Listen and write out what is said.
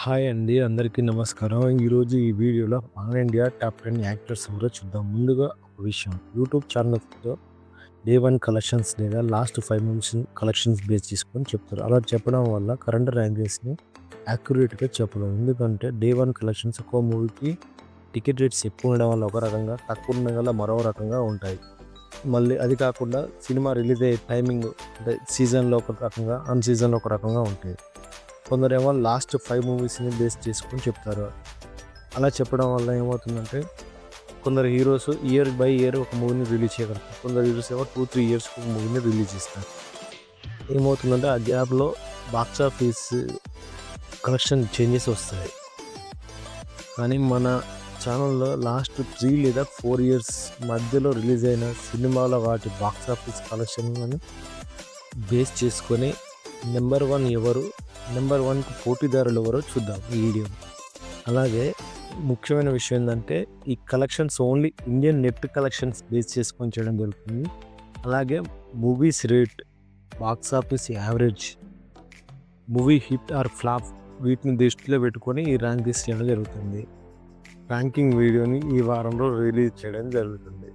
Hi అండి. అందరికీ నమస్కారం. ఈరోజు ఈ వీడియోలో పాన్ ఇండియా టాప్ 10 యాక్టర్స్ ఎవరో చూద్దాం. ముందుగా ఒక విషయం, యూట్యూబ్ ఛానల్స్‌లో డే 1 కలెక్షన్స్ లేదా లాస్ట్ 5 మంత్స్ కలెక్షన్స్ బేస్ చేసుకొని చెప్తారు. అలా చెప్పడం వల్ల కరెంట్ ర్యాంకింగ్స్‌ని యాక్యురేట్‌గా చెప్పలేం. ఎందుకంటే డే 1 కలెక్షన్స్ ఒక్కో మూవీకి టికెట్ రేట్స్ ఎక్కువ ఉండడం వల్ల ఒక రకంగా, తక్కువ ఉండడం వల్ల మరో రకంగా ఉంటాయి. మళ్ళీ అది కాకుండా సినిమా రిలీజ్ అయ్యే టైమింగ్ అంటే సీజన్‌లో ఒక రకంగా, అన్ సీజన్‌లో ఒక రకంగా ఉంటాయి. కొందరేమో లాస్ట్ 5 మూవీస్‌ని బేస్ చేసుకొని చెప్తారు. అలా చెప్పడం వల్ల ఏమవుతుందంటే, కొందరు హీరోస్ ఇయర్ బై ఇయర్ ఒక మూవీని రిలీజ్ చేయగలుగుతారు. కొందరు హీరోస్ ఏమో 2, 3 ఇయర్స్‌కి ఒక మూవీని రిలీజ్ చేస్తారు. ఏమవుతుందంటే ఆ గ్యాప్‌లో బాక్స్ ఆఫీస్ కలెక్షన్ చేంజెస్ వస్తాయి. కానీ మన ఛానెల్‌లో లాస్ట్ 3 లేదా 4 ఇయర్స్ మధ్యలో రిలీజ్ అయిన సినిమాల వాటి బాక్స్ ఆఫీస్ కలెక్షన్‌లను బేస్ చేసుకొని నంబర్ 1 ఎవరు, నంబర్ 1కి పోటీదారులు ఎవరో చూద్దాం ఈ వీడియోలో. అలాగే ముఖ్యమైన విషయం ఏందంటే, ఈ collections only Indian net collections base చేసుకొని చేయడం జరుగుతుంది. అలాగే movies rate, box office average, movie hit or flop వీటిని దృష్టిలో పెట్టుకొని ఈ ర్యాంకింగ్స్ చేయడం జరుగుతుంది. ర్యాంకింగ్ వీడియోని ఈ వారంలో రిలీజ్ చేయడం జరుగుతుంది.